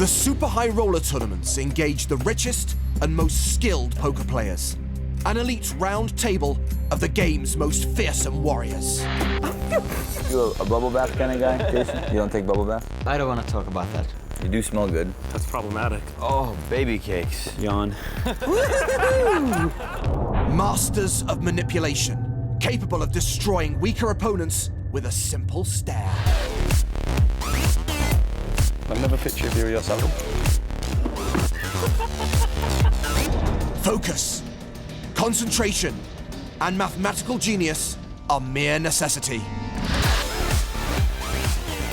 The Super High Roller tournaments engage the richest and most skilled poker players. An elite round table of the game's most fearsome warriors. You a bubble bath kind of guy, Jason? You don't take bubble bath? I don't want to talk about that. You do smell good. That's problematic. Oh, baby cakes. Yawn. Masters of manipulation, capable of destroying weaker opponents with a simple stare. Another picture of you yourself. Focus, concentration, and mathematical genius are mere necessity.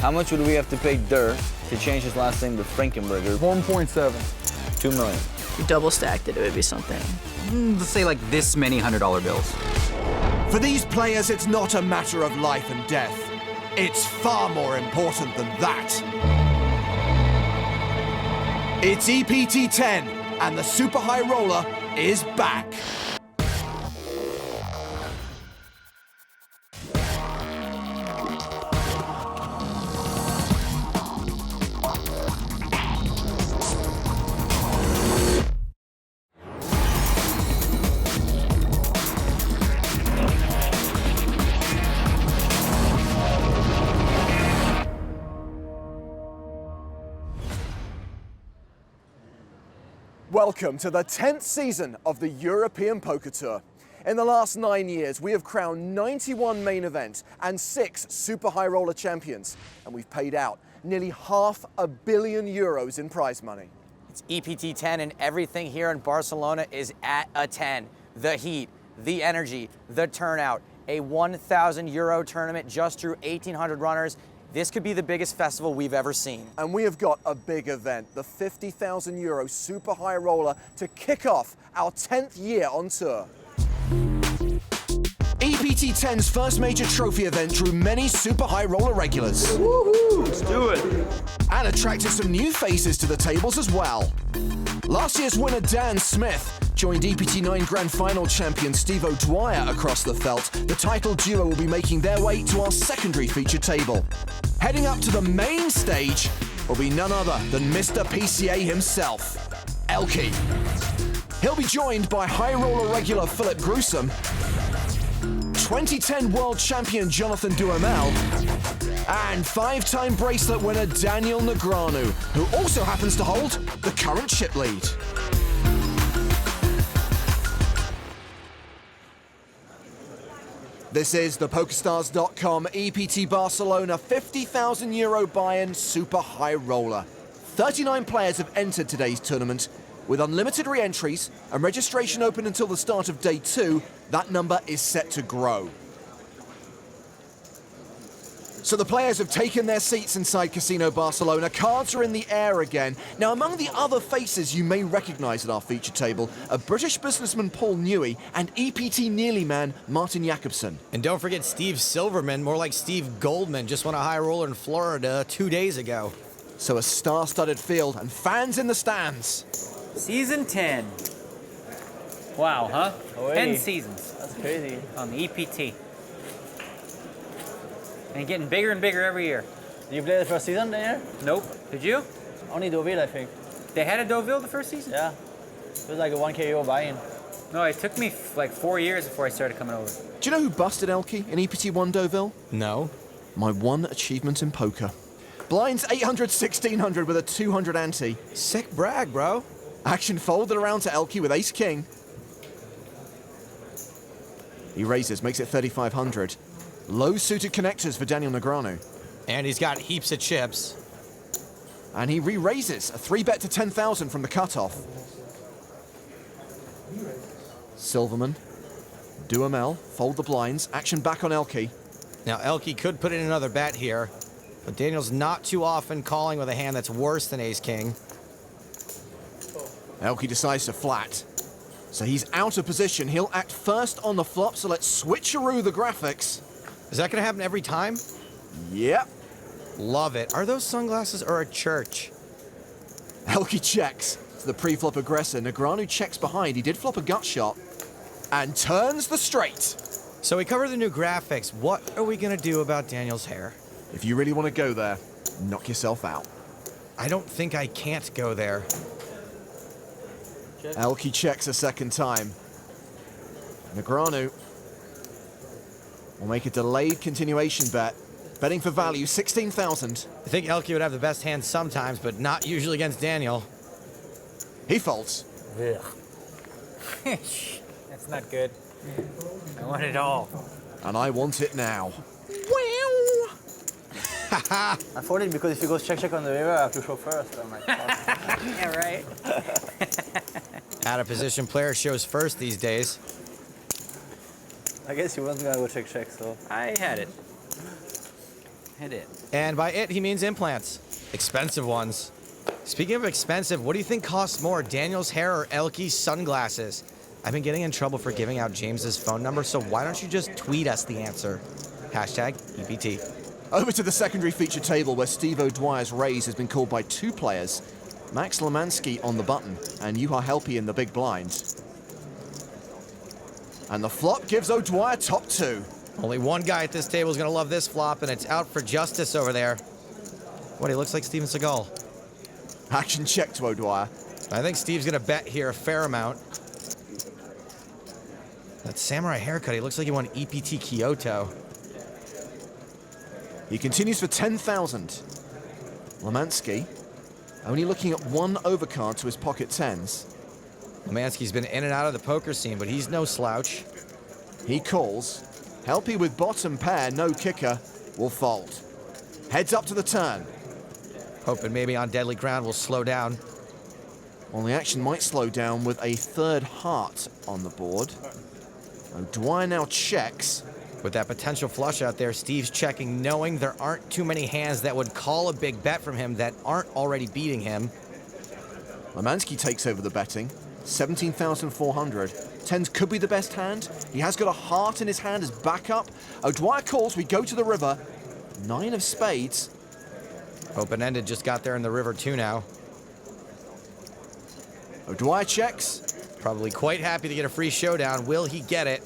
How much would we have to pay Durr to change his last name to Frankenberger? 1.7. 2 million. If you double stacked it, it would be something. Let's say like this many $100 bills. For these players, it's not a matter of life and death. It's far more important than that. It's EPT 10, and the Super High Roller is back. Welcome to the 10th season of the European Poker Tour. In the last 9 years, we have crowned 91 main events and 6 Super High Roller champions, and we've paid out nearly €500 million in prize money. It's EPT 10 and everything here in Barcelona is at a 10. The heat, the energy, the turnout, a €1,000 tournament just drew 1,800 runners. This could be the biggest festival we've ever seen. And we have got a big event, the €50,000 Super High Roller, to kick off our 10th year on tour. EPT 10's first major trophy event drew many Super High Roller regulars. Woohoo! Let's do it. And attracted some new faces to the tables as well. Last year's winner Dan Smith joined EPT 9 Grand Final champion Steve O'Dwyer across the felt. The title duo will be making their way to our secondary feature table. Heading up to the main stage will be none other than Mr. PCA himself, ElkY. He'll be joined by High Roller regular Philip Gruissem, 2010 World Champion Jonathan Duhamel, and 5-time bracelet winner Daniel Negreanu, who also happens to hold the current chip lead. This is the PokerStars.com EPT Barcelona €50,000 buy-in Super High Roller. 39 players have entered today's tournament. With unlimited re-entries and registration open until the start of day 2, that number is set to grow. So the players have taken their seats inside Casino Barcelona. Cards are in the air again. Now, among the other faces you may recognise at our feature table are British businessman Paul Newey and EPT Nearly man Martin Jacobson. And don't forget Steve Silverman, more like Steve Goldman, just won a high roller in Florida 2 days ago. So a star-studded field and fans in the stands. Season 10. Wow, huh? Oy. 10 seasons That's crazy. on the EPT. And getting bigger and bigger every year. Did you play the first season there? Nope. Did you? Only Deauville, I think. They had a Deauville the first season? Yeah. It was like a 1K euro buy-in. No, it took me like 4 years before I started coming over. Do you know who busted ElkY in EPT 1 Deauville? No. My one achievement in poker. Blinds 800, 1600 with a 200 ante. Sick brag, bro. Action folded around to ElkY with ace-king. He raises, makes it 3,500. Low suited connectors for Daniel Negreanu. And he's got heaps of chips. And he re-raises, a 3-bet to 10,000 from the cutoff. Silverman, Duhamel, fold the blinds, action back on ElkY. Now, ElkY could put in another bet here, but Daniel's not too often calling with a hand that's worse than ace-king. ElkY decides to flat. So he's out of position. He'll act first on the flop, so let's switcheroo the graphics. Is that going to happen every time? Yep. Love it. Are those sunglasses or a church? ElkY checks to the pre-flop aggressor. Negreanu checks behind. He did flop a gut shot and turns the straight. So we covered the new graphics. What are we going to do about Daniel's hair? If you really want to go there, knock yourself out. I don't think I can't go there. ElkY checks a second time. Negreanu will make a delayed continuation bet. Betting for value, 16,000. I think ElkY would have the best hand sometimes, but not usually against Daniel. He folds. That's not good. I want it all. And I want it now. I folded because if he goes check on the river, I have to show first. I'm like, fuck. Yeah, right. Out of position player shows first these days. I guess he wasn't gonna go check, so. I had it. Hit it. And by it, he means implants. Expensive ones. Speaking of expensive, what do you think costs more, Daniel's hair or ElkY's sunglasses? I've been getting in trouble for giving out James's phone number, so why don't you just tweet us the answer? Hashtag EPT. Over to the secondary feature table where Steve O'Dwyer's raise has been called by two players. Max Lemansky on the button and ElkY in the big blind. And the flop gives O'Dwyer top two. Only one guy at this table is going to love this flop, and it's out for justice over there. What, he looks like Steven Seagal. Action check to O'Dwyer. I think Steve's going to bet here a fair amount. That samurai haircut, he looks like he won EPT Kyoto. He continues for 10,000. Lemansky only looking at one overcard to his pocket tens. Lemansky's been in and out of the poker scene, but he's no slouch. He calls. ElkY with bottom pair, no kicker, will fold. Heads up to the turn. Hoping maybe on deadly ground will slow down. Well, the action might slow down with a third heart on the board. O'Dwyer now checks. With that potential flush out there, Steve's checking, knowing there aren't too many hands that would call a big bet from him that aren't already beating him. Lemansky takes over the betting. 17,400. Tens could be the best hand. He has got a heart in his hand as backup. O'Dwyer calls, we go to the river. 9 of spades. Open-ended just got there in the river too now. O'Dwyer checks. Probably quite happy to get a free showdown. Will he get it?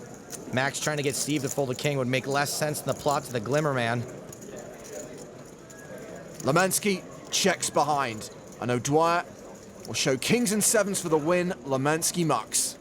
Max trying to get Steve to fold a king would make less sense than the plot to the Glimmer Man. Lemansky checks behind. And O'Dwyer will show kings and sevens for the win. Lemansky mucks.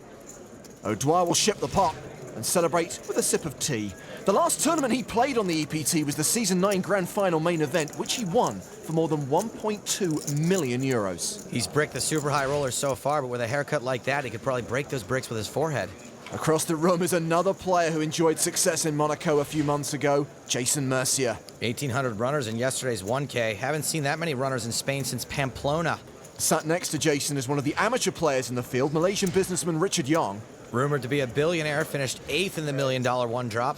O'Dwyer will ship the pot and celebrate with a sip of tea. The last tournament he played on the EPT was the Season 9 Grand Final main event, which he won for more than 1.2 million euros. He's bricked the super high roller so far, but with a haircut like that, he could probably break those bricks with his forehead. Across the room is another player who enjoyed success in Monaco a few months ago, Jason Mercier. 1,800 runners in yesterday's 1K. Haven't seen that many runners in Spain since Pamplona. Sat next to Jason is one of the amateur players in the field, Malaysian businessman Richard Yong. Rumored to be a billionaire, finished 8th in the $1 million one drop.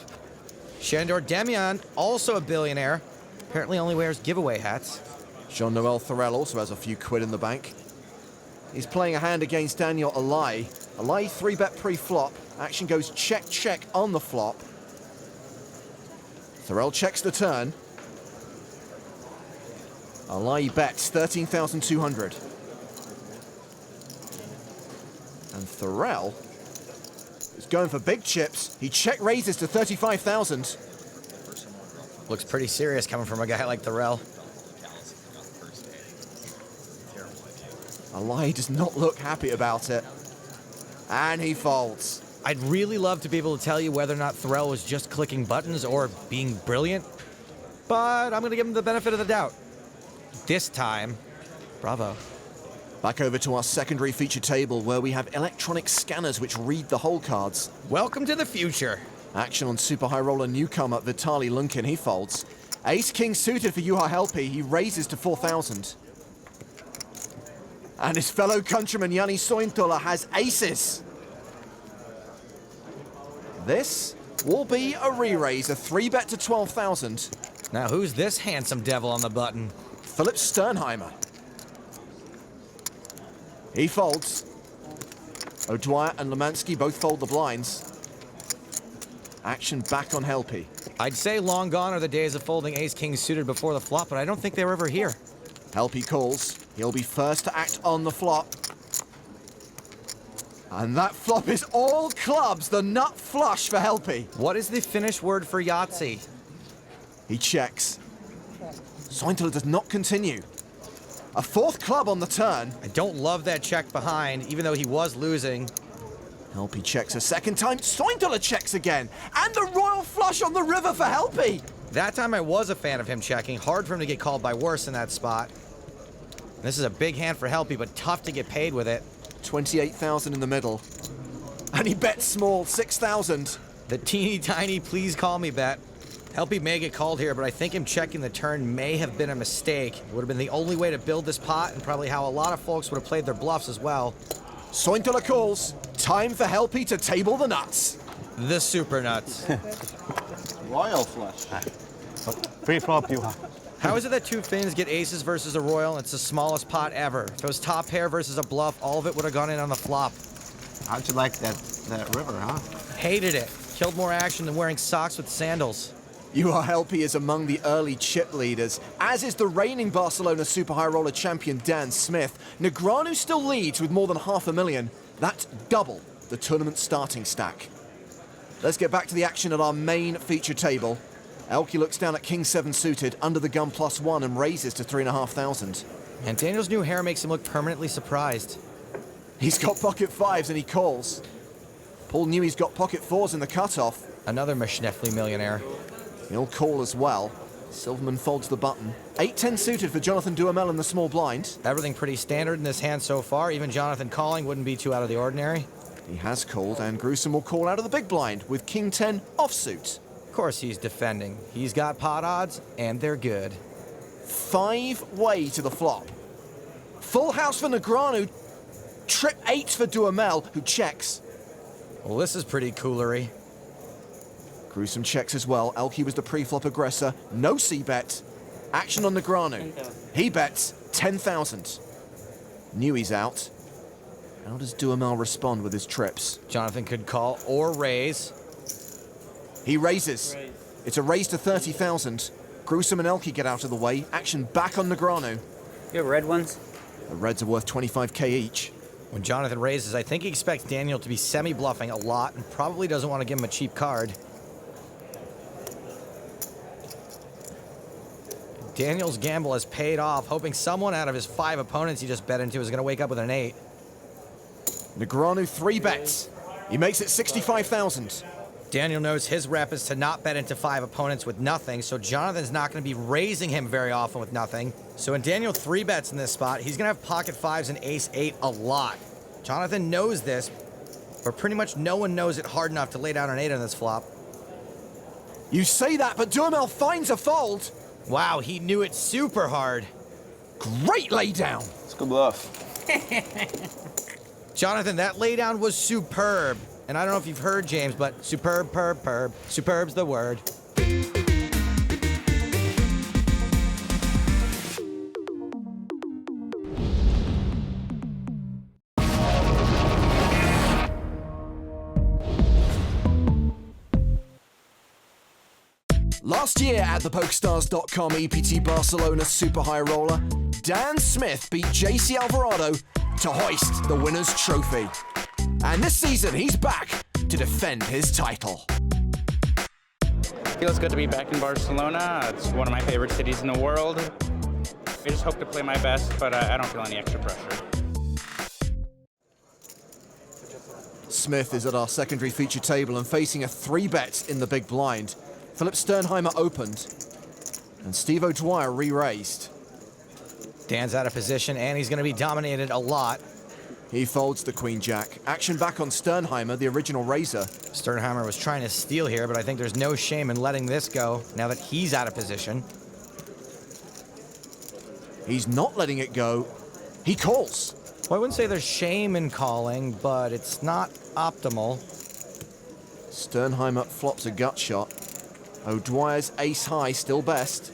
Shandor Demian, also a billionaire, apparently only wears giveaway hats. Jean-Noel Thorel also has a few quid in the bank. He's playing a hand against Daniel ElkY. ElkY 3-bet pre-flop. Action goes check on the flop. Thorel checks the turn. ElkY bets 13,200. And Thorel is going for big chips. He check raises to 35,000. Looks pretty serious coming from a guy like Thorel. ElkY does not look happy about it. And he folds. I'd really love to be able to tell you whether or not Thorel was just clicking buttons or being brilliant, but I'm going to give him the benefit of the doubt. This time, bravo. Back over to our secondary feature table where we have electronic scanners which read the hole cards. Welcome to the future. Action on super high roller newcomer Vitaly Lunkin. He folds. Ace-king suited for ElkY. He raises to 4,000. And his fellow countryman Yanni Sointola has aces. This will be a re-raise, a 3-bet to 12,000. Now who's this handsome devil on the button? Philip Sternheimer. He folds. O'Dwyer and Lemansky both fold the blinds. Action back on ElkY. I'd say long gone are the days of folding ace-king suited before the flop, but I don't think they were ever here. ElkY calls. He'll be first to act on the flop. And that flop is all clubs, the nut flush for ElkY. What is the Finnish word for Yahtzee? He checks. Sointola does not continue. A fourth club on the turn. I don't love that check behind, even though he was losing. ElkY checks a second time. Steindler checks again. And the royal flush on the river for ElkY. That time I was a fan of him checking. Hard for him to get called by worse in that spot. This is a big hand for ElkY, but tough to get paid with it. 28,000 in the middle. And he bets small, 6,000. The teeny tiny please call me bet. ElkY may get called here, but I think him checking the turn may have been a mistake. It would have been the only way to build this pot, and probably how a lot of folks would have played their bluffs as well. Steindler calls. Time for ElkY to table the nuts. The super nuts. Royal flush. Pre-flop you. How is it that two fins get aces versus a royal? It's the smallest pot ever. If it was top pair versus a bluff, all of it would have gone in on the flop. How'd you like that river, huh? Hated it. Killed more action than wearing socks with sandals. ElkY is among the early chip leaders, as is the reigning Barcelona Super High Roller champion Dan Smith. Negreanu still leads with more than $500,000. That's double the tournament starting stack. Let's get back to the action at our main feature table. ElkY looks down at King 7 suited, under the gun +1, and raises to 3,500. And Daniel's new hair makes him look permanently surprised. He's got pocket 5s and he calls. Paul knew he's got pocket 4s in the cutoff. Another Schmidt millionaire. He'll call as well. Silverman folds the button. 8-10 suited for Jonathan Duhamel in the small blind. Everything pretty standard in this hand so far. Even Jonathan calling wouldn't be too out of the ordinary. He has called, and Gruissem will call out of the big blind with King 10 offsuit. Of course he's defending. He's got pot odds, and they're good. 5-way to the flop. Full house for Negreanu. Trip 8 for Duhamel, who checks. Well, this is pretty coolery. Gruissem checks as well. ElkY was the pre-flop aggressor. No C-bet. Action on Negreanu. He bets 10,000. Knew he's out. How does Duhamel respond with his trips? Jonathan could call or raise. He raises. It's a raise to 30,000. Gruissem and ElkY get out of the way. Action back on Negreanu. You have red ones? The reds are worth 25k each. When Jonathan raises, I think he expects Daniel to be semi-bluffing a lot and probably doesn't want to give him a cheap card. Daniel's gamble has paid off, hoping someone out of his 5 opponents he just bet into is going to wake up with an 8. Negreanu 3 bets. He makes it 65,000. Daniel knows his rep is to not bet into 5 opponents with nothing, so Jonathan's not going to be raising him very often with nothing. So when Daniel 3 bets in this spot, he's going to have pocket 5s and ace-8 a lot. Jonathan knows this, but pretty much no one knows it hard enough to lay down an 8 on this flop. You say that, but Duhamel finds a fold. Wow, he knew it super hard. Great laydown. It's a good bluff. Jonathan, that laydown was superb. And I don't know if you've heard, James, but superb, superb's the word. Last year at the PokerStars.com EPT Barcelona Super High Roller, Dan Smith beat JC Alvarado to hoist the winner's trophy. And this season, he's back to defend his title. Feels good to be back in Barcelona. It's one of my favorite cities in the world. I just hope to play my best, but I don't feel any extra pressure. Smith is at our secondary feature table and facing a 3-bet in the big blind. Philip Sternheimer opened, and Steve O'Dwyer re-raised. Dan's out of position, and he's going to be dominated a lot. He folds the queen-jack. Action back on Sternheimer, the original raiser. Sternheimer was trying to steal here, but I think there's no shame in letting this go now that he's out of position. He's not letting it go. He calls. Well, I wouldn't say there's shame in calling, but it's not optimal. Sternheimer flops a gut shot. O'Dwyer's ace-high still best.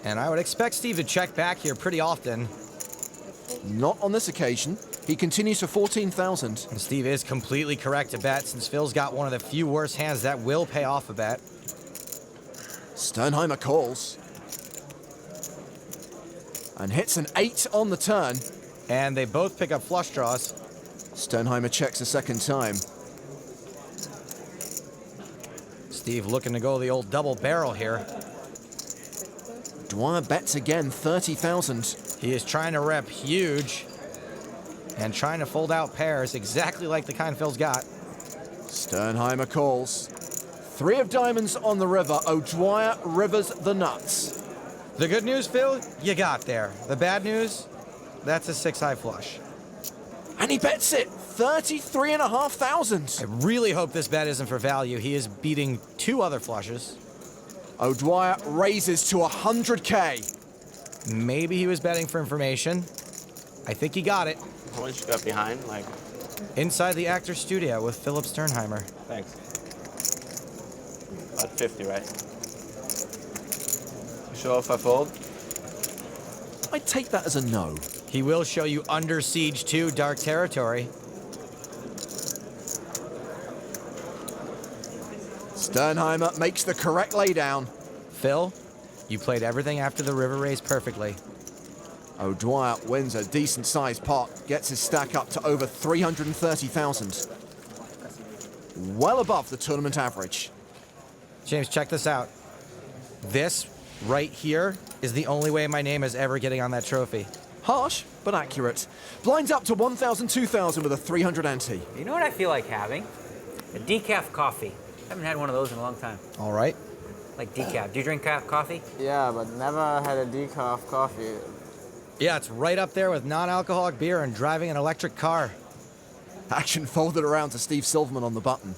And I would expect Steve to check back here pretty often. Not on this occasion. He continues for 14,000. And Steve is completely correct to bet, since Phil's got one of the few worst hands that will pay off a bet. Sternheimer calls. And hits an 8 on the turn. And they both pick up flush draws. Sternheimer checks a second time. Steve looking to go the old double barrel here. Dwyer bets again, 30,000. He is trying to rep huge and trying to fold out pairs exactly like the kind Phil's got. Sternheimer calls. 3 of diamonds on the river. O'Dwyer rivers the nuts. The good news, Phil, you got there. The bad news, that's a 6-high flush. And he bets it, 33,500. I really hope this bet isn't for value. He is beating 2 other flushes. O'Dwyer raises to 100K. Maybe he was betting for information. I think he got it. How much you got behind? Like, Inside the actor's studio with Philip Sternheimer. thanks. About 50, right? You sure if I fold? I take that as a no. He will show you Under Siege 2 Dark Territory. Sternheimer makes the correct laydown. Phil, you played everything after the river raise perfectly. O'Dwyer wins a decent-sized pot, gets his stack up to over 330,000. Well above the tournament average. James, check this out. This right here is the only way my name is ever getting on that trophy. Harsh, but accurate. Blinds up to 1,000, 2,000 with a 300 ante. You know what I feel like having? A decaf coffee. Haven't had one of those in a long time. All right. Like decaf. Do you drink coffee? Yeah, but never had a decaf coffee. Yeah, it's right up there with non-alcoholic beer and driving an electric car. Action folded around to Steve Silverman on the button.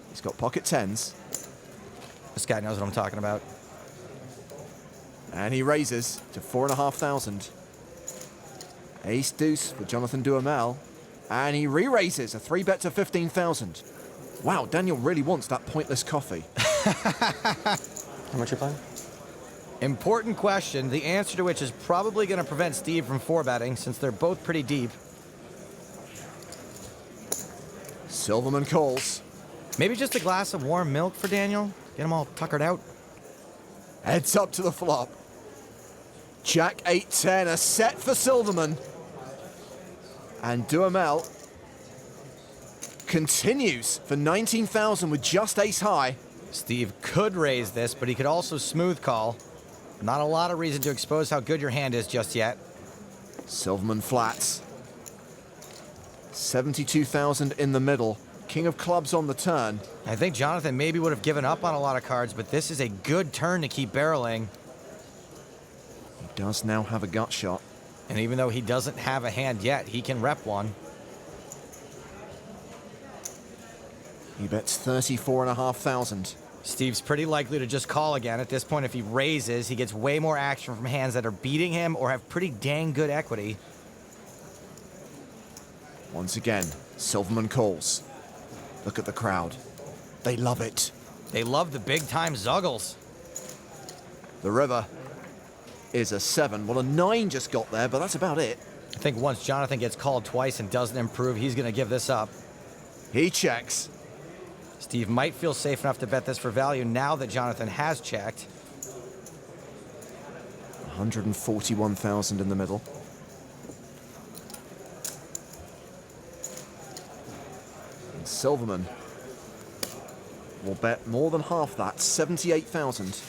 He's got pocket tens. This guy knows what I'm talking about. And he raises to 4,500. Ace deuce for Jonathan Duhamel. And he re-raises a 3-bet to 15,000. Wow, Daniel really wants that pointless coffee. How much you playing? Important question, the answer to which is probably going to prevent Steve from 4-betting since they're both pretty deep. Silverman calls. Maybe just a glass of warm milk for Daniel? Get him all tuckered out. Heads up to the flop. Jack 8-10, a set for Silverman. And Duhamel continues for 19,000 with just ace high. Steve could raise this, but he could also smooth call. Not a lot of reason to expose how good your hand is just yet. Silverman flats. 72,000 in the middle. King of clubs on the turn. I think Jonathan maybe would have given up on a lot of cards, but this is a good turn to keep barreling. He does now have a gut shot. And even though he doesn't have a hand yet, he can rep one. He bets 34,500. Steve's pretty likely to just call again. At this point, if he raises, he gets way more action from hands that are beating him or have pretty dang good equity. Once again, Silverman calls. Look at the crowd. They love it. They love the big-time zuggles. The river is a 7. Well, a 9 just got there, but that's about it. I think once Jonathan gets called twice and doesn't improve, he's going to give this up. He checks. Steve might feel safe enough to bet this for value now that Jonathan has checked. 141,000 in the middle. And Silverman will bet more than half that, 78,000.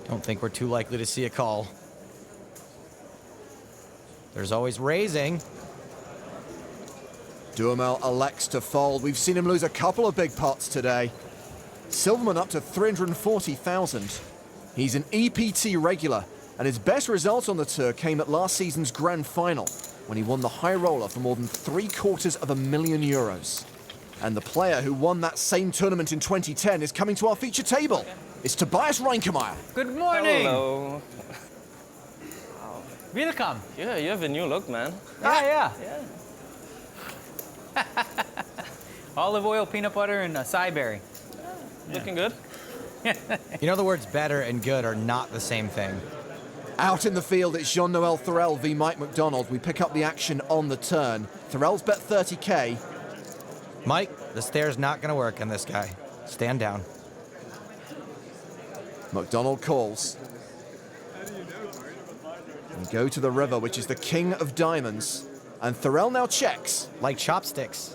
Don't think we're too likely to see a call. There's always raising. Duhamel elects to fold. We've seen him lose a couple of big pots today. Silverman up to 340,000. He's an EPT regular, and his best results on the tour came at last season's grand final, when he won the high roller for more than €750,000. And the player who won that same tournament in 2010 is coming to our feature table. It's Tobias Reinkemeyer. Good morning. Hello. Welcome. Yeah, you have a new look, man. Yeah. Yeah. Olive oil, peanut butter, and acai berry. Looking good. You know the words better and good are not the same thing. Out in the field, it's Jean-Noel Thorel v Mike McDonald. We pick up the action on the turn. Thorel's bet 30K. Mike, the stare's not going to work on this guy. Stand down. McDonald calls. We go to the river, which is the king of diamonds. And Thorel now checks. Like chopsticks.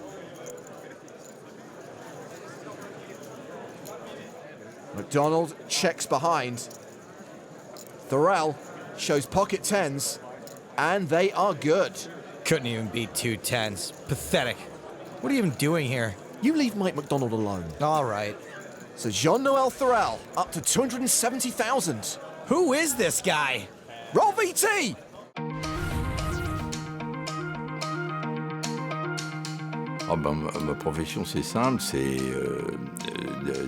McDonald checks behind. Thorel shows pocket tens, and they are good. Couldn't even beat 2 10s. Pathetic. What are you even doing here? You leave Mike McDonald alone. All right. So Jean-Noel Thorel up to 270,000. Who is this guy? Roll VT! Ah ben, ma profession, c'est simple, c'est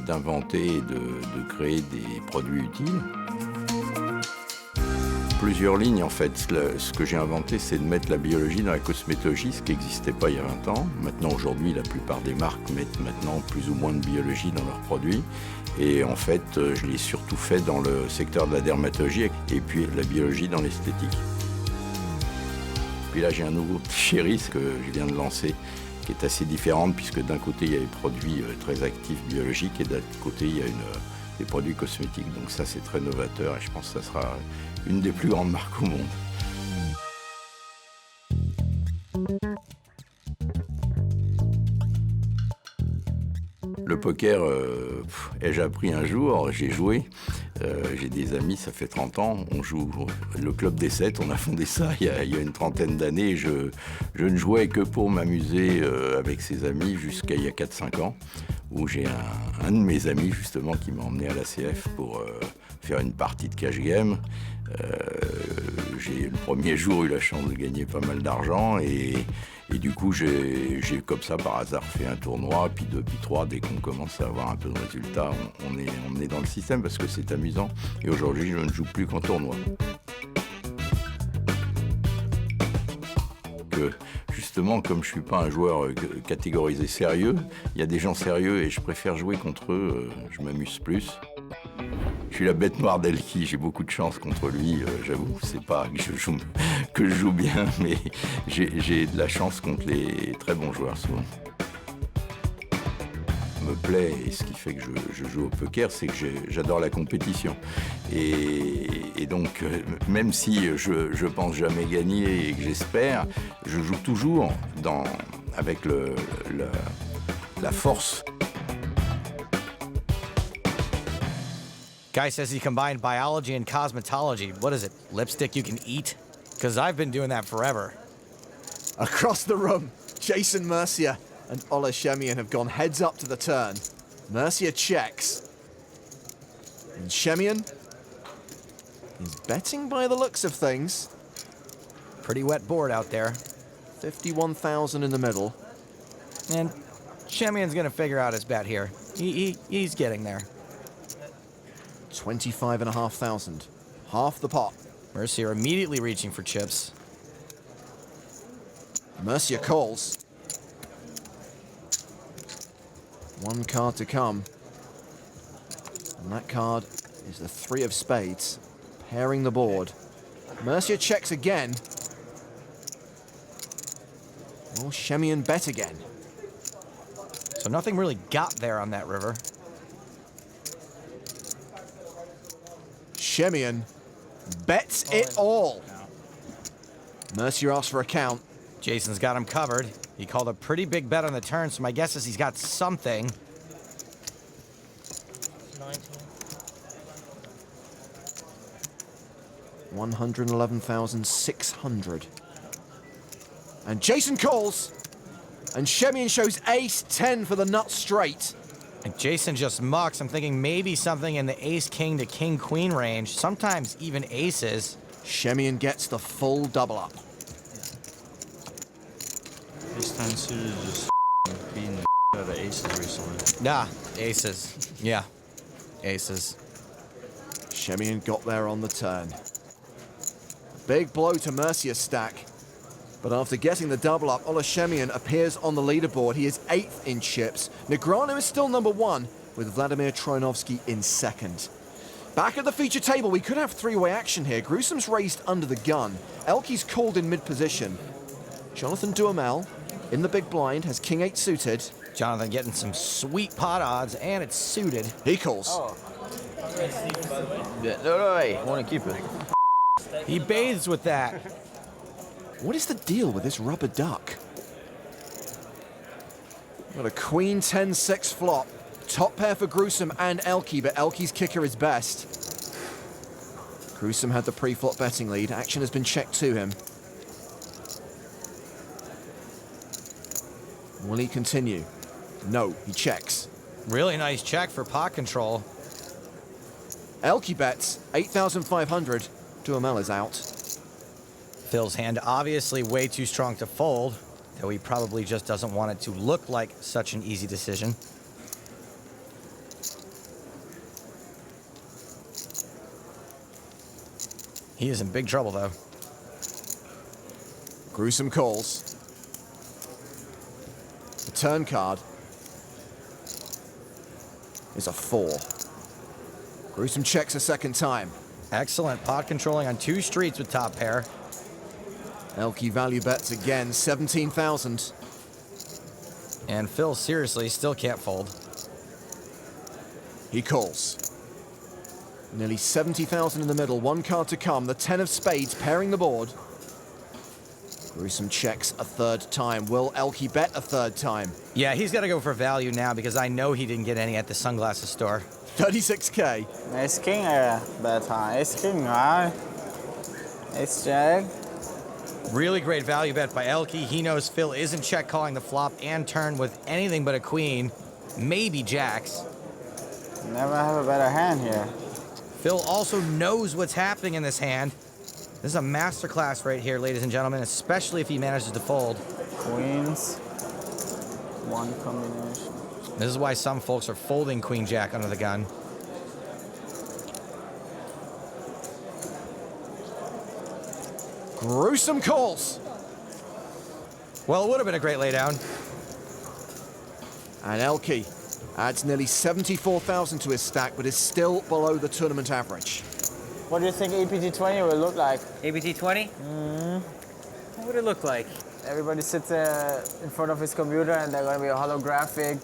d'inventer et de créer des produits utiles. Plusieurs lignes, en fait. Ce que j'ai inventé, c'est de mettre la biologie dans la cosmétologie, ce qui n'existait pas il y a 20 ans. Maintenant, aujourd'hui, la plupart des marques mettent maintenant plus ou moins de biologie dans leurs produits. Et en fait, je l'ai surtout fait dans le secteur de la dermatologie et puis la biologie dans l'esthétique. Puis là, j'ai un nouveau chéri que je viens de lancer, qui est assez différente, puisque d'un côté, il y a des produits très actifs biologiques et de l'autre côté, il y a des produits cosmétiques. Donc ça, c'est très novateur et je pense que ça sera une des plus grandes marques au monde. Le poker, ai-je appris un jour, j'ai joué. J'ai des amis, ça fait 30 ans, on joue le club des 7, on a fondé ça il y a une trentaine d'années. Je ne jouais que pour m'amuser avec ses amis jusqu'à il y a 4-5 ans, où j'ai un de mes amis justement qui m'a emmené à l'ACF pour faire une partie de cash game. J'ai le premier jour eu la chance de gagner pas mal d'argent et du coup j'ai comme ça par hasard fait un tournoi, puis 2, puis 3, dès qu'on commence à avoir un peu de résultats, on est dans le système parce que c'est amusant. Et aujourd'hui je ne joue plus qu'en tournoi. Justement, comme je suis pas un joueur catégorisé sérieux, il y a des gens sérieux et je préfère jouer contre eux, je m'amuse plus. Je suis la bête noire d'ElkY, j'ai beaucoup de chance contre lui, j'avoue. C'est pas que je joue bien, mais j'ai de la chance contre les très bons joueurs souvent. Me plaît et ce qui fait que je joue au poker, c'est que j'adore la compétition. Et donc, même si je pense jamais gagner et que j'espère, je joue toujours avec la force. Guy says he combined biology and cosmetology. What is it, lipstick you can eat? Because I've been doing that forever. Across the room, Jason Mercier and Ola Schemion have gone heads up to the turn. Mercier checks. And Schemion is betting by the looks of things. Pretty wet board out there. 51,000 in the middle. And Schemion's gonna figure out his bet here. He's getting there. 25,500. Half the pot. Mercier immediately reaching for chips. Mercier calls. One card to come. And that card is the 3 of spades, pairing the board. Mercier checks again. Will Schemion bet again? So nothing really got there on that river. Schemion bets it all. Mercier asks for a count. Jason's got him covered. He called a pretty big bet on the turn, so my guess is he's got something. 111,600. And Jason calls. And Schemion shows ace-10 for the nut straight. And Jason just mucks. I'm thinking maybe something in the ace-king to king-queen range, sometimes even aces. Schemion gets the full double up. Ace-10 suited is just beating the out of aces recently. Nah, aces. Yeah, aces. Schemion got there on the turn. Big blow to Mercier's stack. But after getting the double up, Ola Schemion appears on the leaderboard. He is 8th in chips. Negreanu is still number 1, with Vladimir Troinovsky in 2nd. Back at the feature table, we could have 3-way action here. Gruissem's raised under the gun. ElkY's called in mid-position. Jonathan Duhamel, in the big blind, has king-8 suited. Jonathan getting some sweet pot odds, and it's suited. He calls. Oh. Yeah, no, I want to keep it. He bathes with that. What is the deal with this rubber duck? Got a queen 10-6 flop. Top pair for Gruissem and ElkY, but ElkY's kicker is best. Gruissem had the pre-flop betting lead. Action has been checked to him. Will he continue? No, he checks. Really nice check for pot control. ElkY bets 8,500. Duhamel is out. Phil's hand obviously way too strong to fold, though he probably just doesn't want it to look like such an easy decision. He is in big trouble, though. Gruissem calls. The turn card is a 4. Gruissem checks a second time. Excellent pot controlling on 2 streets with top pair. ElkY value bets again, 17,000. And Phil seriously still can't fold. He calls. Nearly 70,000 in the middle, 1 card to come. The 10 of spades pairing the board. Gruissem checks a 3rd time. Will ElkY bet a 3rd time? Yeah, he's got to go for value now because I know he didn't get any at the sunglasses store. 36K. Ace king bet high. Ace king high. Ace jack. Really great value bet by ElkY. He knows Phil isn't check calling the flop and turn with anything but a queen, maybe jacks. Never have a better hand here. Phil also knows what's happening in this hand. This is a masterclass right here, ladies and gentlemen, especially if he manages to fold. Queens. 1 combination. This is why some folks are folding queen jack under the gun. Gruissem calls. Well, it would have been a great laydown. And ElkY adds nearly 74,000 to his stack, but is still below the tournament average. What do you think EPT 20 will look like? EPT 20? What would it look like? Everybody sits in front of his computer and they're going to be a holographic.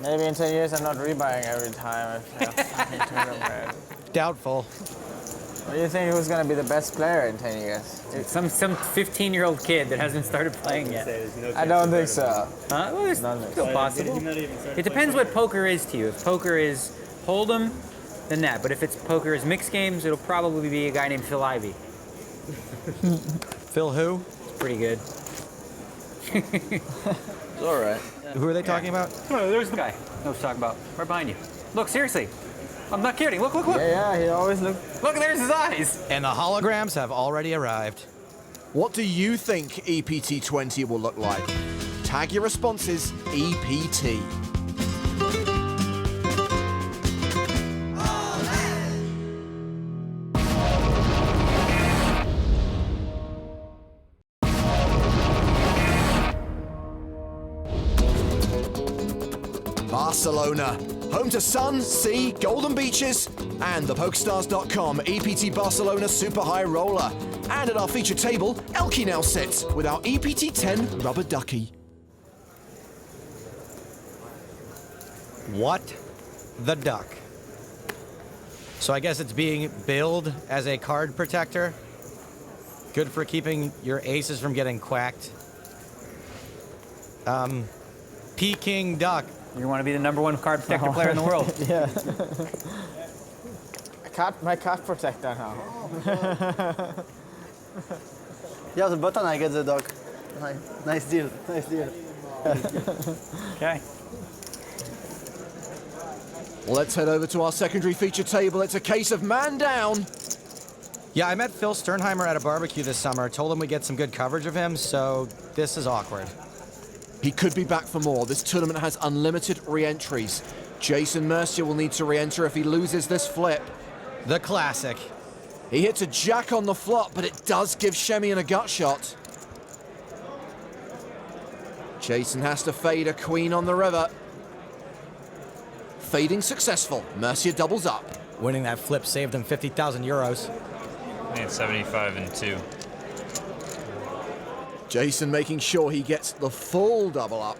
Maybe in 10 years I'm not rebuying every time. Doubtful. What do you think who's going to be the best player in 10 years? Some 15-year-old kid that hasn't started playing yet. I don't think so. Huh? Well, it's still possible. It depends what poker is to you. If poker is hold'em, then that. But if it's poker is mixed games, it'll probably be a guy named Phil Ivey. Phil who? It's pretty good. It's all right. Who are they talking about? Oh, there's the guy I was talking about. Right behind you. Look, seriously. I'm not kidding. Look, look, look. Yeah, he always looks. Look, there's his eyes. And the holograms have already arrived. What do you think EPT 20 will look like? Tag your responses, EPT. Barcelona, home to sun, sea, golden beaches, and the PokerStars.com EPT Barcelona Super High Roller. And at our feature table, ElkY now sits with our EPT 10 Rubber Ducky. What the duck? So I guess it's being billed as a card protector. Good for keeping your aces from getting quacked. Peking duck. You want to be the number 1 card protector player in the world. Yeah. My card protector now. Yeah, the button I get the dog. Nice deal. Nice deal. Okay. Let's head over to our secondary feature table. It's a case of man down. Yeah, I met Phil Sternheimer at a barbecue this summer. Told him we'd get some good coverage of him, so this is awkward. He could be back for more. This tournament has unlimited re-entries. Jason Mercier will need to re-enter if he loses this flip. The classic. He hits a jack on the flop, but it does give Schemion a gut shot. Jason has to fade a queen on the river. Fading successful. Mercier doubles up. Winning that flip saved him 50,000 euros. I think it's 75 and 2. Jason making sure he gets the full double up.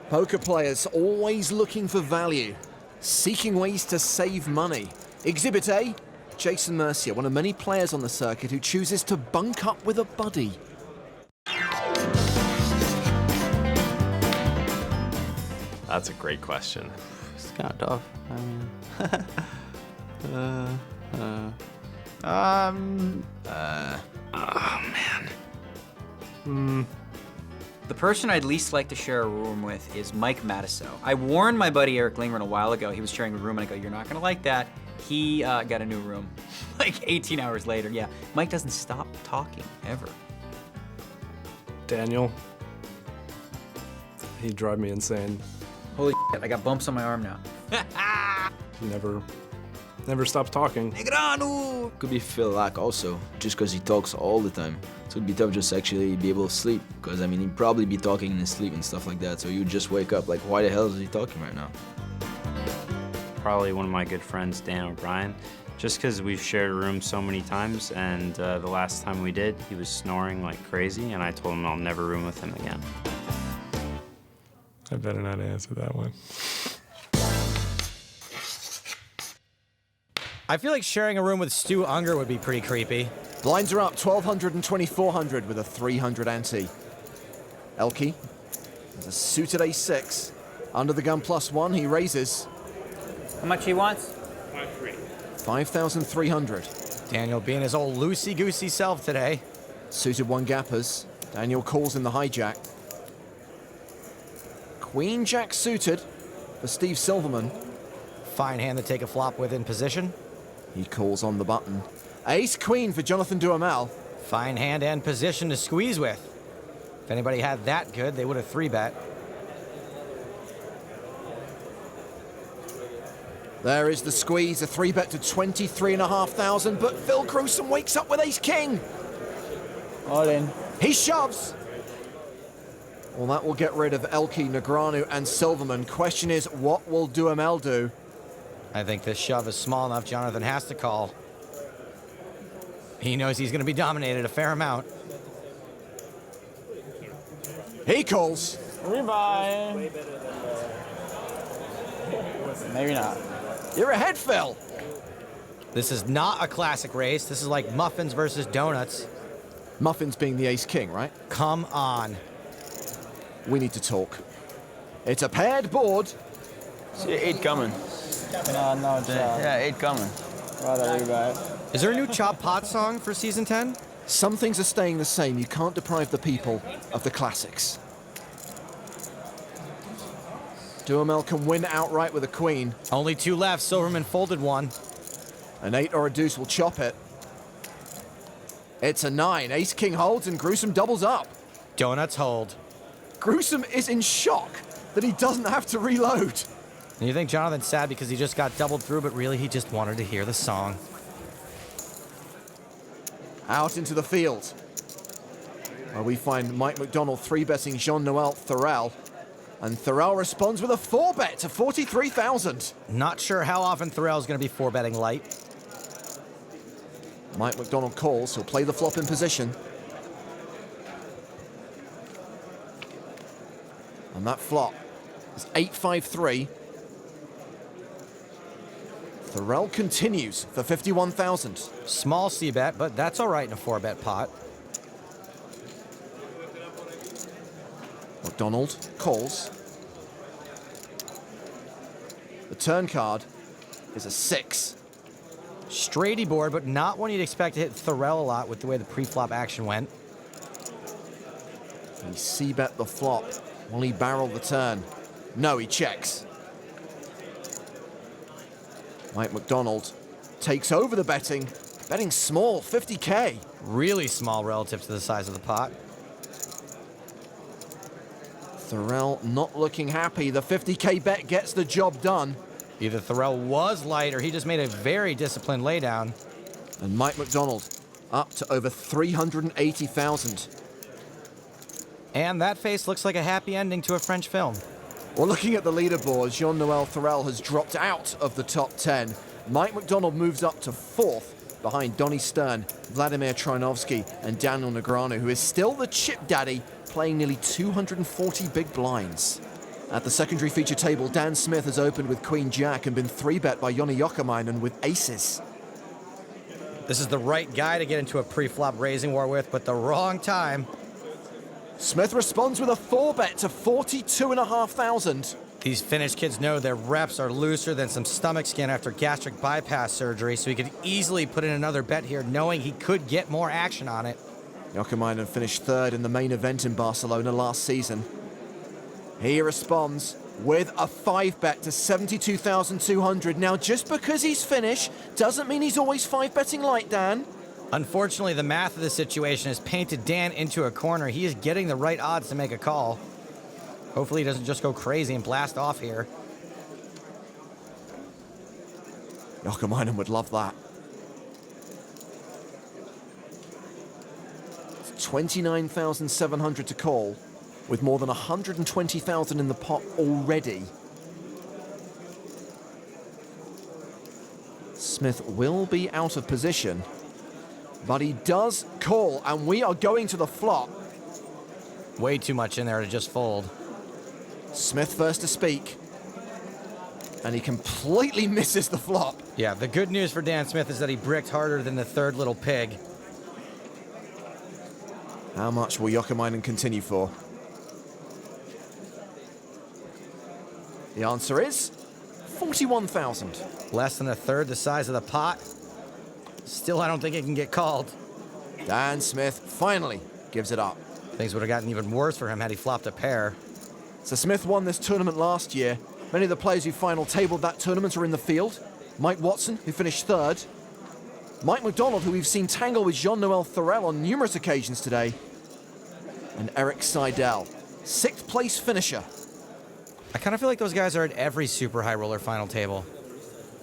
Poker players always looking for value, seeking ways to save money. Exhibit A, Jason Mercier, one of many players on the circuit who chooses to bunk up with a buddy. That's a great question. It's kind of tough. I mean, The person I'd least like to share a room with is Mike Matiso. I warned my buddy Eric Lingren a while ago. He was sharing a room, and I go, "You're not gonna like that." He got a new room, like 18 hours later. Yeah, Mike doesn't stop talking ever. Daniel. He'd drive me insane. Holy shit, I got bumps on my arm now. He never stops talking. Negreanu! Could be Phil Lack also, just because he talks all the time. So it'd be tough just to actually be able to sleep, because I mean, he'd probably be talking in his sleep and stuff like that, so you'd just wake up like, why the hell is he talking right now? Probably one of my good friends, Dan O'Brien, just because we've shared a room so many times, and the last time we did, he was snoring like crazy, and I told him I'll never room with him again. I better not answer that one. I feel like sharing a room with Stu Unger would be pretty creepy. Blinds are up 1,200 and 2,400 with a 300 ante. ElkY has a suited ace-6. Under the gun +1, he raises. How much he wants? 5,300. Daniel being his old loosey-goosey self today. Suited 1-gappers. Daniel calls in the hijack. Queen Jack suited for Steve Silverman. Fine hand to take a flop with in position. He calls on the button. Ace Queen for Jonathan Duhamel. Fine hand and position to squeeze with. If anybody had that good, they would have 3-bet. There is the squeeze, a 3-bet to 23,500, but Phil Gruissem wakes up with Ace King. All in. He shoves. Well, that will get rid of ElkY, Negreanu, and Silverman. Question is, what will Duhamel do? I think this shove is small enough Jonathan has to call. He knows he's going to be dominated a fair amount. He calls. Rebuy. Maybe not. You're ahead, Phil. This is not a classic race. This is like muffins versus donuts. Muffins being the Ace King, right? Come on. We need to talk. It's a paired board. See 8 coming. No, Yeah, 8 coming. Rather rebuy. Is there a new Chop Pot song for season 10? Some things are staying the same. You can't deprive the people of the classics. Duhamel can win outright with a queen. Only 2 left. Silverman folded 1. An 8 or a deuce will chop it. It's a 9. Ace King holds and Gruissem doubles up. Donuts hold. Gruissem is in shock that he doesn't have to reload. And you think Jonathan's sad because he just got doubled through, but really he just wanted to hear the song. Out into the field, where we find Mike McDonald 3-betting Jean-Noel Thorel. And Thorel responds with a 4-bet to 43,000. Not sure how often Thorel's going to be 4-betting light. Mike McDonald calls. He'll play the flop in position. And that flop is 8-5-3. Thorel continues for 51,000. Small C-bet, but that's all right in a 4-bet pot. McDonald calls. The turn card is a 6. Straighty board, but not one you'd expect to hit Thorel a lot with the way the pre-flop action went. He C-bet the flop. Will he barrel the turn? No, he checks. Mike McDonald takes over the betting small, 50K. Really small relative to the size of the pot. Thorel not looking happy. The 50K bet gets the job done. Either Thorel was light or he just made a very disciplined laydown. And Mike McDonald up to over 380,000. And that face looks like a happy ending to a French film. Well, looking at the leaderboard, Jean-Noel Thorel has dropped out of the top 10. Mike McDonald moves up to 4th behind Donnie Stern, Vladimir Trinovsky, and Daniel Negreanu, who is still the chip daddy, playing nearly 240 big blinds. At the secondary feature table, Dan Smith has opened with Queen Jack and been 3-bet by Joni Jokamainen with aces. This is the right guy to get into a pre-flop raising war with, but the wrong time. Smith responds with a 4-bet to 42,500. These Finnish kids know their reps are looser than some stomach skin after gastric bypass surgery, so he could easily put in another bet here, knowing he could get more action on it. Jokamainen finished third in the main event in Barcelona last season. He responds with a 5-bet to 72,200. Now, just because he's Finnish doesn't mean he's always 5-betting light, Dan. Unfortunately, the math of the situation has painted Dan into a corner. He is getting the right odds to make a call. Hopefully he doesn't just go crazy and blast off here. Jokamainen would love that. It's 29,700 to call, with more than 120,000 in the pot already. Smith will be out of position, but he does call, and we are going to the flop. Way too much in there to just fold. Smith first to speak, and he completely misses the flop. Yeah, the good news for Dan Smith is that he bricked harder than the third little pig. How much will Jokamainen continue for? The answer is 41,000. Less than a third the size of the pot. Still, I don't think it can get called. Dan Smith finally gives it up. Things would have gotten even worse for him had he flopped a pair. So Smith won this tournament last year. Many of the players who final tabled that tournament are in the field. Mike Watson, who finished third. Mike McDonald, who we've seen tangle with Jean-Noel Thorel on numerous occasions today. And Eric Seidel, 6th place finisher. I kind of feel like those guys are at every super high roller final table.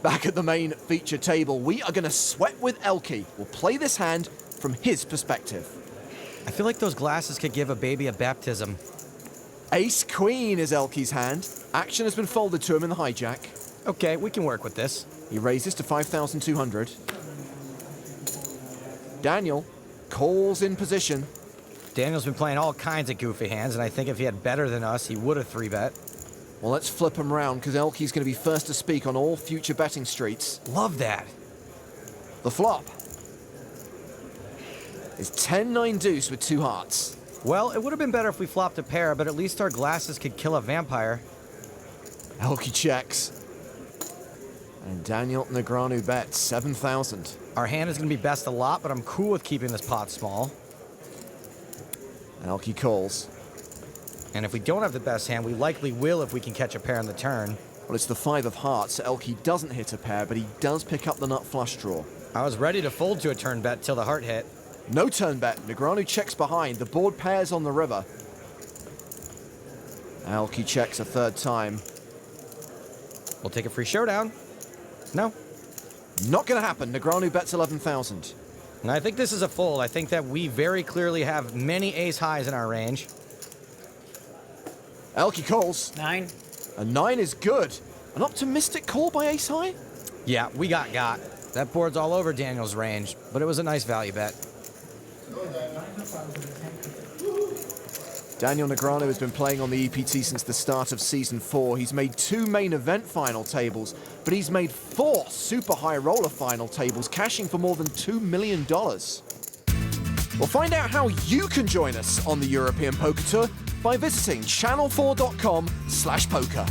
Back at the main feature table, we are going to sweat with ElkY. We'll play this hand from his perspective. I feel like those glasses could give a baby a baptism. Ace Queen is ElkY's hand. Action has been folded to him in the hijack. Okay, we can work with this. He raises to 5,200. Daniel calls in position. Daniel's been playing all kinds of goofy hands, and I think if he had better than us, he would have 3-bet. Well, let's flip him round, because ElkY's going to be first to speak on all future betting streets. Love that. The flop is 10-9 deuce with 2 hearts. Well, it would have been better if we flopped a pair, but at least our glasses could kill a vampire. ElkY checks. And Daniel Negreanu bets 7,000. Our hand is going to be best a lot, but I'm cool with keeping this pot small. ElkY calls. And if we don't have the best hand, we likely will if we can catch a pair on the turn. Well, it's the 5 of hearts, so ElkY doesn't hit a pair, but he does pick up the nut flush draw. I was ready to fold to a turn bet till the heart hit. No turn bet. Negreanu checks behind. The board pairs on the river. ElkY checks a 3rd time. We'll take a free showdown. No. Not going to happen. Negreanu bets 11,000. And I think this is a fold. I think that we very clearly have many ace highs in our range. ElkY calls. 9. A 9 is good. An optimistic call by ace high? Yeah, we got. That board's all over Daniel's range, but it was a nice value bet. Daniel Negreanu has been playing on the EPT since the start of Season 4. He's made 2 main event final tables, but he's made 4 super high roller final tables, cashing for more than $2 million. We'll find out how you can join us on the European Poker Tour by visiting channel4.com/poker.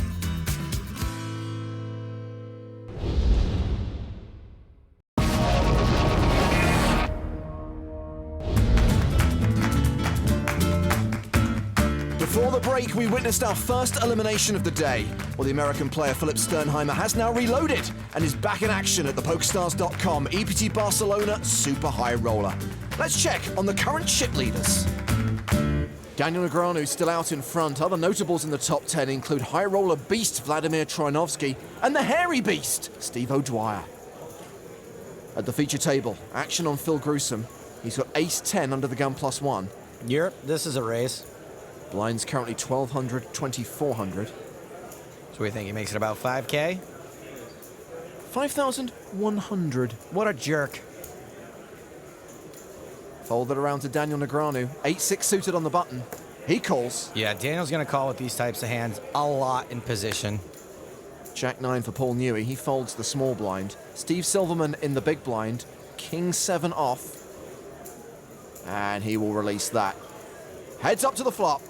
Before the break, we witnessed our first elimination of the day. Well, the American player Philip Sternheimer has now reloaded and is back in action at the PokerStars.com EPT Barcelona Super High Roller. Let's check on the current chip leaders. Daniel Negreanu still out in front. Other notables in the top 10 include high roller beast Vladimir Troianovsky and the hairy beast Steve O'Dwyer. At the feature table, action on Phil Gruissem. He's got ace-10 under the gun +1. Yep, this is a raise. Blinds currently 1,200, 2,400. So we think he makes it about 5K? 5,100. What a jerk. Folded around to Daniel Negreanu. 8-6 suited on the button. He calls. Yeah, Daniel's going to call with these types of hands a lot in position. Jack-9 for Paul Newey. He folds the small blind. Steve Silverman in the big blind. King-7 off. And he will release that. Heads up to the flop.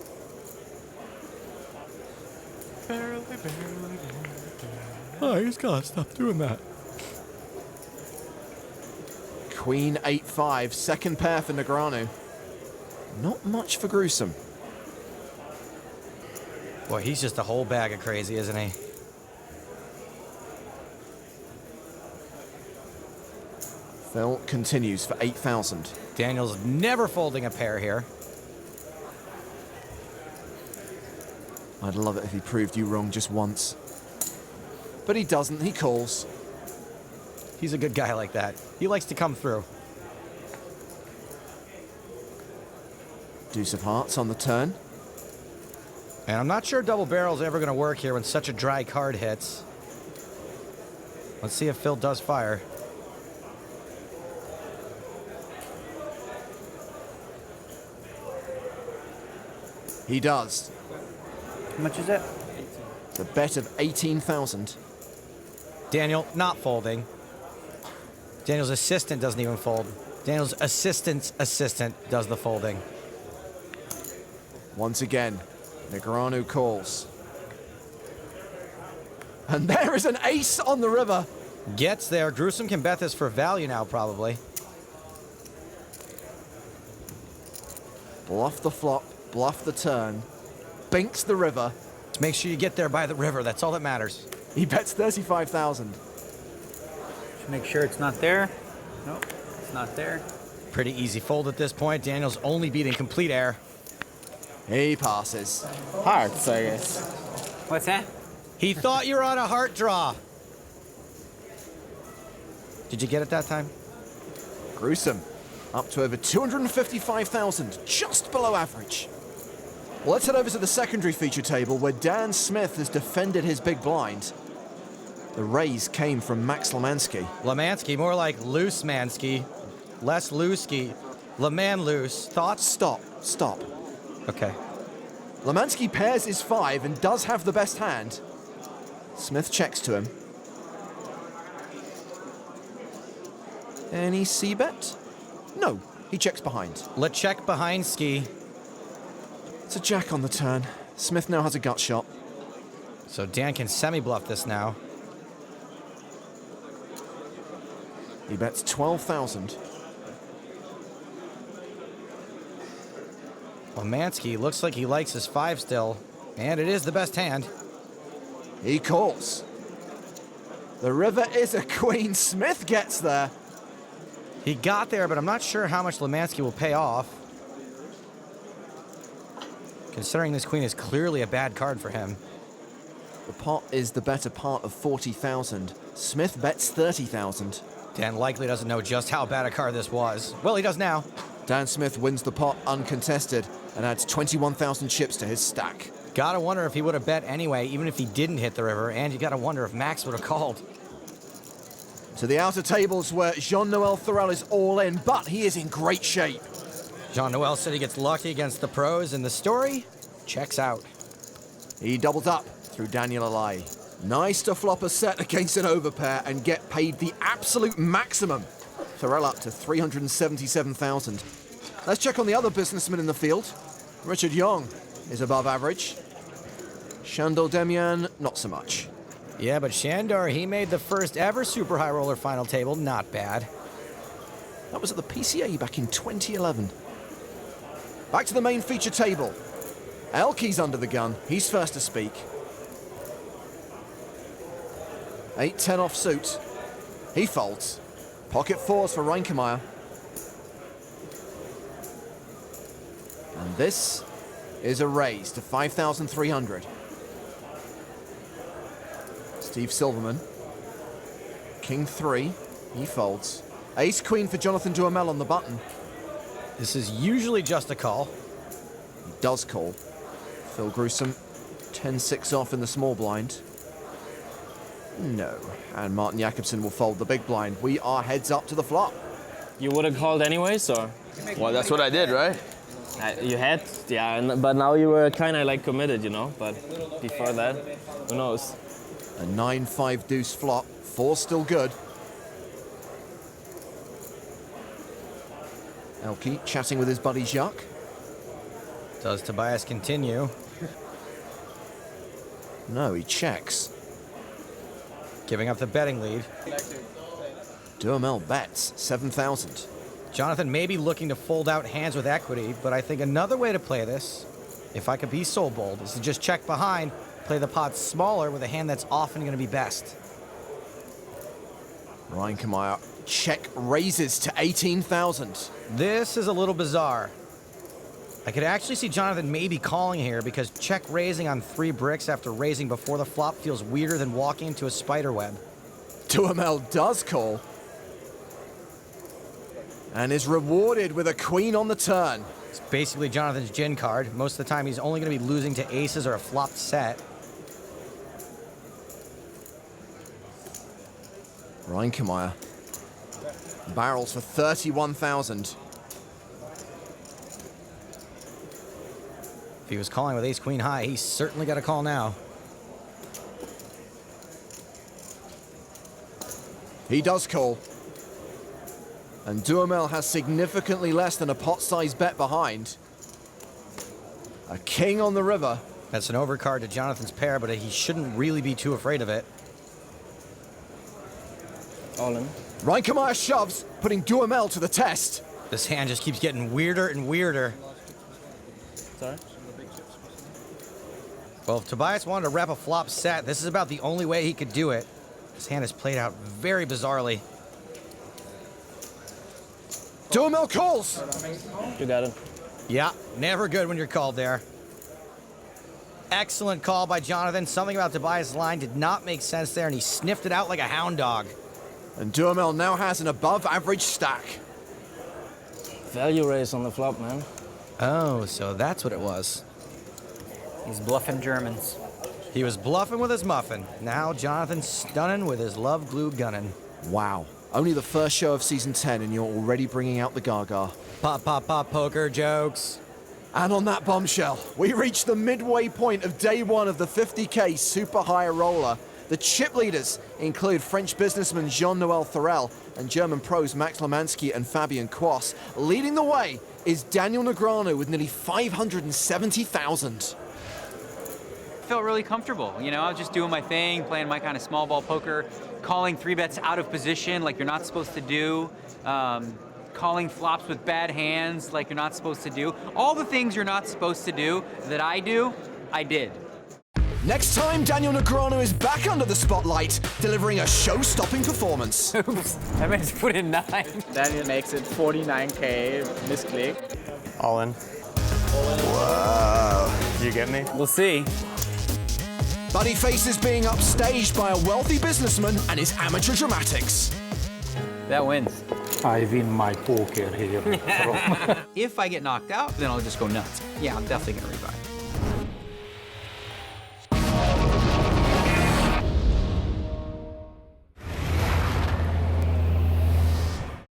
Oh, he's gotta stop doing that. Queen 8-5, second pair for Negreanu. Not much for Gruissem. Boy, he's just a whole bag of crazy, isn't he? Phil continues for 8,000. Daniel's never folding a pair here. I'd love it if he proved you wrong just once. But he doesn't, he calls. He's a good guy like that. He likes to come through. Deuce of hearts on the turn. And I'm not sure double barrel's ever going to work here when such a dry card hits. Let's see if Phil does fire. He does. How much is it? The bet of 18,000. Daniel not folding. Daniel's assistant doesn't even fold. Daniel's assistant's assistant does the folding. Once again, Negreanu calls. And there is an ace on the river. Gets there. Gruissem can bet this for value now, probably. Bluff the flop, bluff the turn, binks the river. Just make sure you get there by the river. That's all that matters. He bets 35,000. Just make sure it's not there. Nope, it's not there. Pretty easy fold at this point. Daniel's only beating complete air. He passes. Hearts, I guess. What's that? He thought you were on a heart draw. Did you get it that time? Gruissem, up to over 255,000, just below average. Well, let's head over to the secondary feature table where Dan Smith has defended his big blind. The raise came from Max Lemansky. Lemansky, more like loose Mansky. Less loosey. Leman loose. Thoughts? Stop. Okay. Lemansky pairs his 5 and does have the best hand. Smith checks to him. Any c-bet? No, he checks behind. Let's check behind ski. It's a jack on the turn. Smith now has a gut shot. So Dan can semi-bluff this now. He bets 12,000. Lemansky looks like he likes his 5 still, and it is the best hand. He calls. The river is a queen. Smith gets there. He got there, but I'm not sure how much Lemansky will pay off. Considering this queen is clearly a bad card for him. The pot is the better part of 40,000. Smith bets 30,000. Dan likely doesn't know just how bad a card this was. Well, he does now. Dan Smith wins the pot uncontested and adds 21,000 chips to his stack. Gotta wonder if he would have bet anyway, even if he didn't hit the river, and you gotta wonder if Max would have called. To the outer tables where Jean-Noel Thorel is all in, but he is in great shape. Jean-Noel said he gets lucky against the pros, and the story checks out. He doubles up through Daniel ElkY. Nice to flop a set against an overpair and get paid the absolute maximum. Thorel up to 377,000. Let's check on the other businessman in the field. Richard Young is above average. Shandor Demian, not so much. Yeah, but Shandor, he made the first ever super high roller final table. Not bad. That was at the PCA back in 2011. Back to the main feature table. ElkY's under the gun. He's first to speak. 8-10 off suit. He folds. Pocket 4s for Reinkemeyer. And this is a raise to 5,300. Steve Silverman. King 3. He folds. Ace Queen for Jonathan Duhamel on the button. This is usually just a call. He does call. Phil Gruissem. 10-6 off in the small blind. No. And Martin Jakobsen will fold the big blind. We are heads up to the flop. You would have called anyways, or? Well, that's what I did, right? You had, yeah, but now you were kind of like committed, you know? But before that, who knows? A 9-5 deuce flop. 4 still good. ElkY chatting with his buddy Jacques. Does Tobias continue? No, he checks. Giving up the betting lead. Duhamel bets 7,000. Jonathan may be looking to fold out hands with equity, but I think another way to play this, if I could be so bold, is to just check behind, play the pot smaller with a hand that's often going to be best. Ryan Kamaya check raises to 18,000. This is a little bizarre. I could actually see Jonathan maybe calling here because check raising on 3 bricks after raising before the flop feels weirder than walking into a spider web. Duhamel does call. And is rewarded with a queen on the turn. It's basically Jonathan's gin card. Most of the time he's only going to be losing to aces or a flopped set. Ryan Kamaya barrels for 31,000. If he was calling with ace queen high, he's certainly got a call now. He does call. And Duhamel has significantly less than a pot-sized bet behind. A king on the river. That's an overcard to Jonathan's pair, but he shouldn't really be too afraid of it. All in. Ryan Kamaya shoves, putting Duhamel to the test. This hand just keeps getting weirder and weirder. Sorry? Well, if Tobias wanted to rep a flop set, this is about the only way he could do it. This hand is played out very bizarrely. Duhamel calls. You got it. Yeah, never good when you're called there. Excellent call by Jonathan. Something about Tobias' line did not make sense there, and he sniffed it out like a hound dog. And Duhamel now has an above-average stack. Value raise on the flop, man. Oh, so that's what it was. He's bluffing Germans. He was bluffing with his muffin. Now Jonathan's stunning with his love glue gunning. Wow. Only the first show of season 10 and you're already bringing out the gaga. Pop, pop, pop poker jokes. And on that bombshell, we reach the midway point of day 1 of the 50K super high roller. The chip leaders include French businessman Jean-Noel Thorel and German pros Max Lemansky and Fabian Quass. Leading the way is Daniel Negreanu with nearly 570,000. Felt really comfortable. You know, I was just doing my thing, playing my kind of small ball poker, calling 3-bets out of position like you're not supposed to do, calling flops with bad hands like you're not supposed to do. All the things you're not supposed to do that I do, I did. Next time, Daniel Negreanu is back under the spotlight, delivering a show-stopping performance. Oops, I meant to put in 9. Daniel makes it 49K, misclick. All in. Wow. You get me? We'll see. Buddy faces being upstaged by a wealthy businessman and his amateur dramatics. That wins. I win my poker here. If I get knocked out, then I'll just go nuts. Yeah, I'm definitely gonna rebuy.